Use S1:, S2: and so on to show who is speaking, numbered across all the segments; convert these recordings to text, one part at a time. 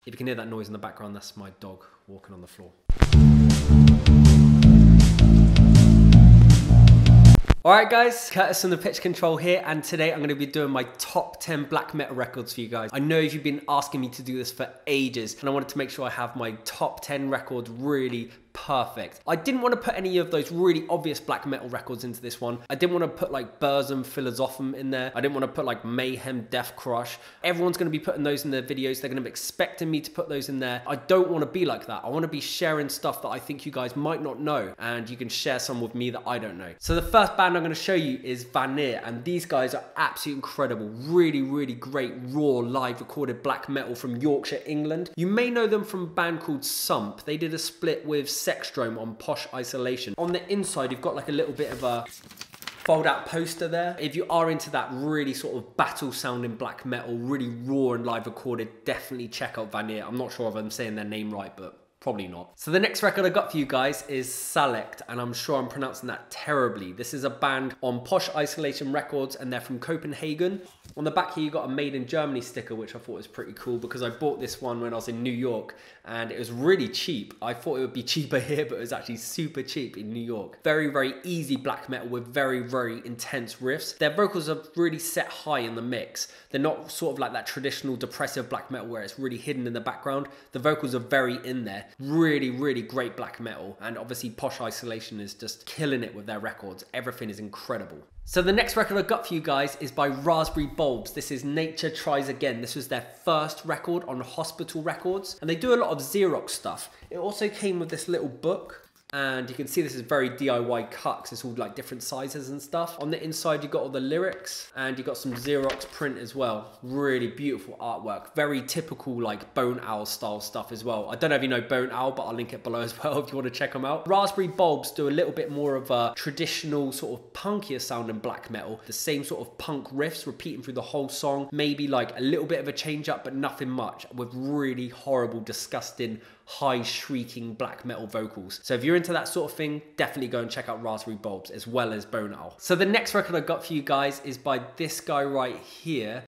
S1: If you can hear that noise in the background, that's my dog walking on the floor. Alright guys, Curtis from the Pitch Control here, and today I'm going to be doing my top 10 black metal records for you guys. I know you've been asking me to do this for ages, and I wanted to make sure I have my top 10 records really perfect. I didn't want to put any of those really obvious black metal records into this one. I didn't want to put like Burzum, Philosophem in there. I didn't want to put like Mayhem, Death Crush. Everyone's going to be putting those in their videos. They're going to be expecting me to put those in there. I don't want to be like that. I want to be sharing stuff that I think you guys might not know, and you can share some with me that I don't know. So the first band I'm going to show you is VANYAR, and these guys are absolutely incredible. Really, really great raw live recorded black metal from Yorkshire, England. You may know them from a band called Sump. They did a split with Sextrome on Posh Isolation. On the inside, you've got like a little bit of a fold out poster there. If you are into that really sort of battle sounding black metal, really raw and live recorded, definitely check out VANYAR. I'm not sure if I'm saying their name right, but probably not. So the next record I got for you guys is Slægt, and I'm sure I'm pronouncing that terribly. This is a band on Posh Isolation Records, and they're from Copenhagen. On the back here, you got a Made in Germany sticker, which I thought was pretty cool because I bought this one when I was in New York, and it was really cheap. I thought it would be cheaper here, but it was actually super cheap in New York. Very, very easy black metal with very, very intense riffs. Their vocals are really set high in the mix. They're not sort of like that traditional depressive black metal where it's really hidden in the background. The vocals are very in there. Really, really great black metal. And obviously Posh Isolation is just killing it with their records. Everything is incredible. So the next record I got for you guys is by Raspberry Bulbs. This is Nature Tries Again. This was their first record on Hospital Records, and they do a lot of Xerox stuff. It also came with this little book, and you can see this is very DIY cut because it's all like different sizes and stuff. On the inside, you got all the lyrics, and you got some Xerox print as well. Really beautiful artwork. Very typical like Bone Owl style stuff as well. I don't know if you know Bone Owl, but I'll link it below as well if you want to check them out. Raspberry Bulbs do a little bit more of a traditional sort of punkier sounding black metal. The same sort of punk riffs repeating through the whole song. Maybe like a little bit of a change up, but nothing much, with really horrible, disgusting, high shrieking black metal vocals. So if you're into that sort of thing, definitely go and check out Raspberry Bulbs as well as Bone Owl. So the next record I got for you guys is by this guy right here.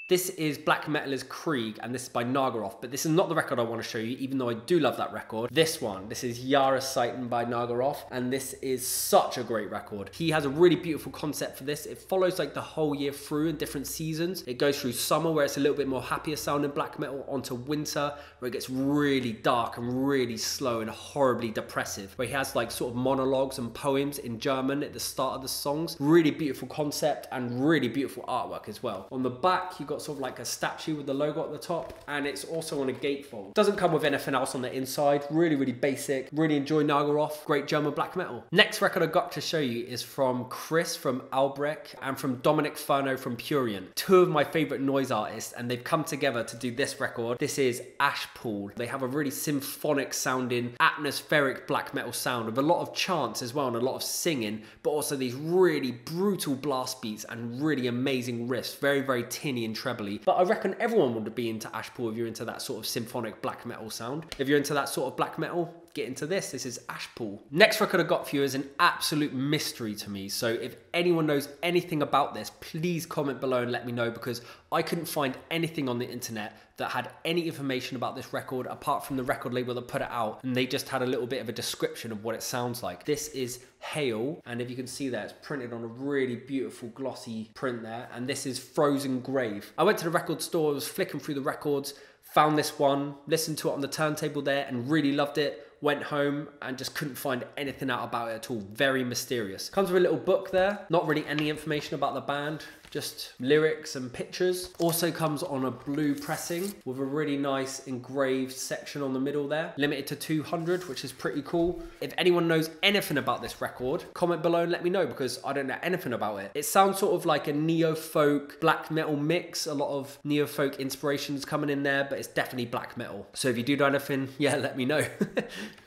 S1: This is Black Metalers Krieg, and this is by NARGAROTH, but this is not the record I want to show you, even though I do love that record. This one, this is Yaris Seitan by NARGAROTH, and this is such a great record. He has a really beautiful concept for this. It follows like the whole year through in different seasons. It goes through summer, where it's a little bit more happier sounding black metal, onto winter, where it gets really dark and really slow and horribly depressive, where he has like sort of monologues and poems in German at the start of the songs. Really beautiful concept and really beautiful artwork as well. On the back, you got sort of like a statue with the logo at the top, and it's also on a gatefold. Doesn't come with anything else on the inside. Really, really basic. Really enjoy NARGAROTH. Great German black metal. Next record I got to show you is from Chris from Albrecht and from Dominic Furno from Purian. Two of my favorite noise artists, and they've come together to do this record. This is Ashpool. They have a really symphonic sounding, atmospheric black metal sound with a lot of chants as well and a lot of singing, but also these really brutal blast beats and really amazing riffs. Very, very tinny and trebly. But I reckon everyone would be into Ashpool if you're into that sort of symphonic black metal sound. If you're into that sort of black metal, get into this. This is Ashpool. Next record I got for you is an absolute mystery to me. So if anyone knows anything about this, please comment below and let me know, because I couldn't find anything on the internet that had any information about this record apart from the record label that put it out, and they just had a little bit of a description of what it sounds like. This is Hail, and if you can see there, it's printed on a really beautiful glossy print there, and this is Frozen Grave. I went to the record store, I was flicking through the records, found this one, listened to it on the turntable there and really loved it. Went home and just couldn't find anything out about it at all. Very mysterious. Comes with a little book there. Not really any information about the band, just lyrics and pictures. Also comes on a blue pressing with a really nice engraved section on the middle there. Limited to 200, which is pretty cool. If anyone knows anything about this record, comment below and let me know, because I don't know anything about it. It sounds sort of like a neo-folk black metal mix. A lot of neo-folk inspirations coming in there, but it's definitely black metal. So if you do know anything, yeah, let me know.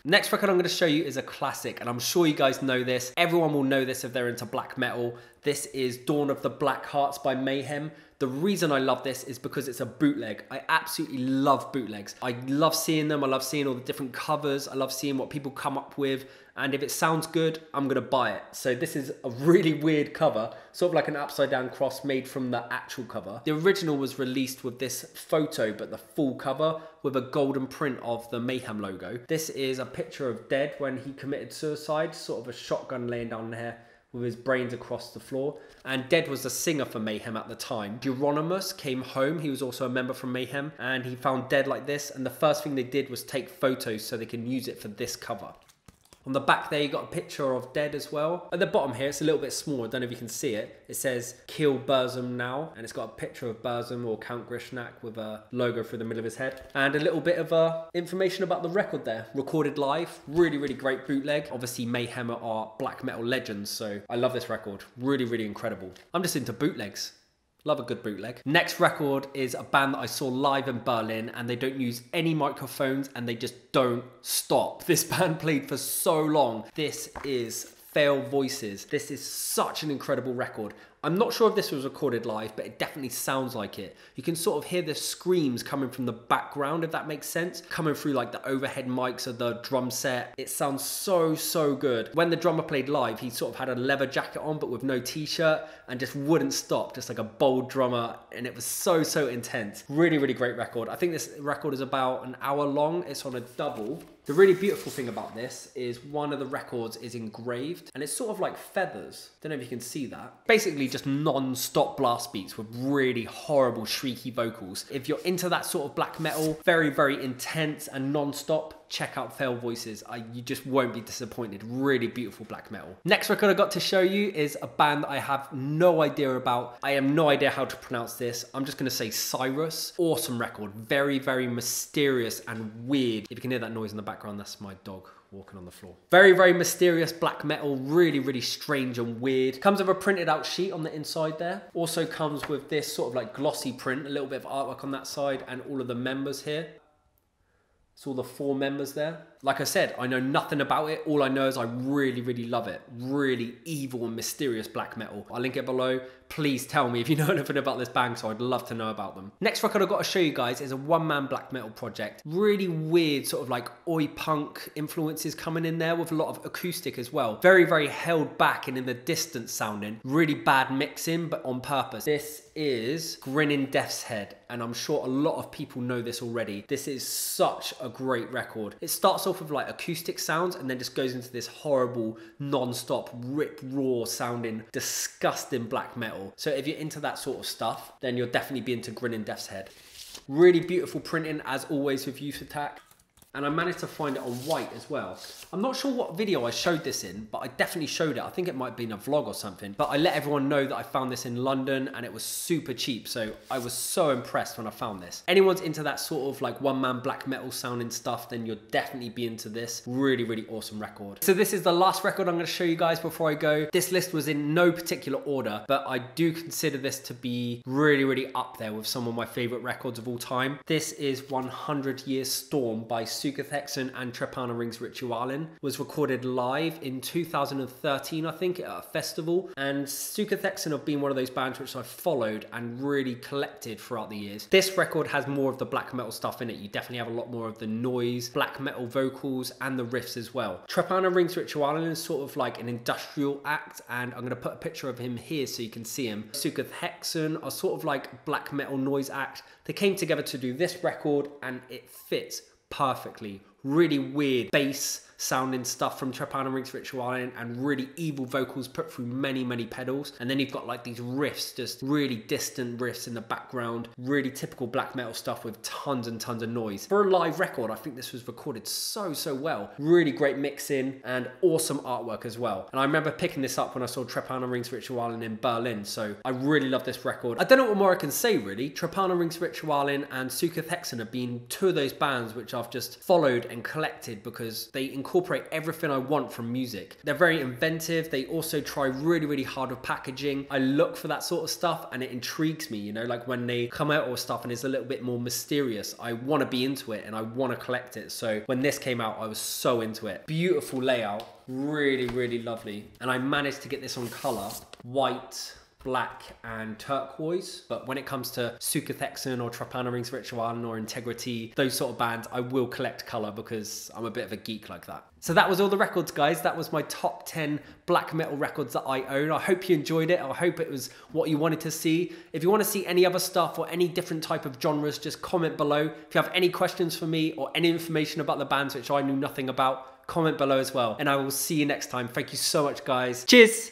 S1: Next record I'm going to show you is a classic, and I'm sure you guys know this. Everyone will know this if they're into black metal. This is Dawn of the Black Hearts by MAYHEM. The reason I love this is because it's a bootleg. I absolutely love bootlegs. I love seeing them. I love seeing all the different covers. I love seeing what people come up with. And if it sounds good, I'm gonna buy it. So this is a really weird cover, sort of like an upside down cross made from the actual cover. The original was released with this photo, but the full cover with a golden print of the Mayhem logo. This is a picture of Dead when he committed suicide, sort of a shotgun laying down there with his brains across the floor. And Dead was a singer for Mayhem at the time. Euronymous came home, he was also a member from Mayhem, and he found Dead like this, and the first thing they did was take photos so they can use it for this cover. On the back there, you got a picture of Dead as well. At the bottom here, it's a little bit small. I don't know if you can see it. It says, "Kill Burzum now." And it's got a picture of Burzum or Count Grishnak with a logo through the middle of his head. And a little bit of information about the record there. Recorded live. Really, really great bootleg. Obviously, Mayhem are black metal legends. So I love this record. Really, really incredible. I'm just into bootlegs. Love a good bootleg. Next record is a band that I saw live in Berlin, and they don't use any microphones and they just don't stop. This band played for so long. This is Fail Voices. This is such an incredible record. I'm not sure if this was recorded live, but it definitely sounds like it. You can sort of hear the screams coming from the background, if that makes sense, coming through like the overhead mics of the drum set. It sounds so, so good. When the drummer played live, he sort of had a leather jacket on, but with no t-shirt, and just wouldn't stop, just like a bold drummer, and it was so, so intense. Really, really great record. I think this record is about an hour long. It's on a double. The really beautiful thing about this is one of the records is engraved, and it's sort of like feathers. Don't know if you can see that. Basically just non-stop blast beats with really horrible shrieky vocals. If you're into that sort of black metal, very, very intense and non-stop, check out Fail Voices. You just won't be disappointed. Really beautiful black metal. Next record I got to show you is a band that I have no idea about. I have no idea how to pronounce this. I'm just gonna say CIRRHUS. Awesome record. Very, very mysterious and weird. If you can hear that noise in the background, that's my dog walking on the floor. Very, very mysterious black metal. Really, really strange and weird. Comes with a printed out sheet on the inside there. Also comes with this sort of like glossy print, a little bit of artwork on that side, and all of the members here. It's all the 4 members there. Like I said, I know nothing about it. All I know is I really, really love it. Really evil and mysterious black metal. I'll link it below. Please tell me if you know anything about this band, so I'd love to know about them. Next record I've got to show you guys is a one-man black metal project. Really weird, sort of like oi punk influences coming in there with a lot of acoustic as well. Very, very held back and in the distance sounding. Really bad mixing, but on purpose. This is Grinning Deathshead, and I'm sure a lot of people know this already. This is such a great record. It starts off with like acoustic sounds and then just goes into this horrible non-stop rip raw sounding disgusting black metal. So if you're into that sort of stuff, then you'll definitely be into Grinning Deathshead. Really beautiful printing as always with Sutekh. And I managed to find it on white as well. I'm not sure what video I showed this in, but I definitely showed it. I think it might have been a vlog or something. But I let everyone know that I found this in London and it was super cheap. So I was so impressed when I found this. Anyone's into that sort of like one-man black metal sounding stuff, then you'll definitely be into this. Really, really awesome record. So this is the last record I'm gonna show you guys before I go. This list was in no particular order, but I do consider this to be really, really up there with some of my favorite records of all time. This is 100 Years Storm by Succoth Xyn and Trepaneringsritualen. Was recorded live in 2013, I think, at a festival. And Succoth Xyn have been one of those bands which I've followed and really collected throughout the years. This record has more of the black metal stuff in it. You definitely have a lot more of the noise, black metal vocals, and the riffs as well. Trepaneringsritualen is sort of like an industrial act, and I'm going to put a picture of him here so you can see him. Succoth Xyn are sort of like black metal noise act. They came together to do this record, and it fits perfectly. Really weird bass sounding stuff from Trepaneringsritualen and really evil vocals put through many, many pedals. And then you've got like these riffs, just really distant riffs in the background. Really typical black metal stuff with tons and tons of noise. For a live record, I think this was recorded so, so well. Really great mixing and awesome artwork as well. And I remember picking this up when I saw Trepaneringsritualen in Berlin. So I really love this record. I don't know what more I can say really. Trepaneringsritualen and Succoth Xyn have been 2 of those bands which I've just followed and collected because they incorporate everything I want from music. They're very inventive. They also try really, really hard with packaging. I look for that sort of stuff and it intrigues me, you know, like when they come out with stuff and it's a little bit more mysterious. I want to be into it and I want to collect it. So when this came out, I was so into it. Beautiful layout. Really, really lovely. And I managed to get this on color. White, black and turquoise, but when it comes to Succoth Xyn or Trepaneringsritualen or Integrity, those sort of bands, I will collect color because I'm a bit of a geek like that. So that was all the records, guys. That was my top 10 black metal records that I own. I hope you enjoyed it. I hope it was what you wanted to see. If you want to see any other stuff or any different type of genres, just comment below. If you have any questions for me or any information about the bands which I knew nothing about, comment below as well. And I will see you next time. Thank you so much, guys. Cheers.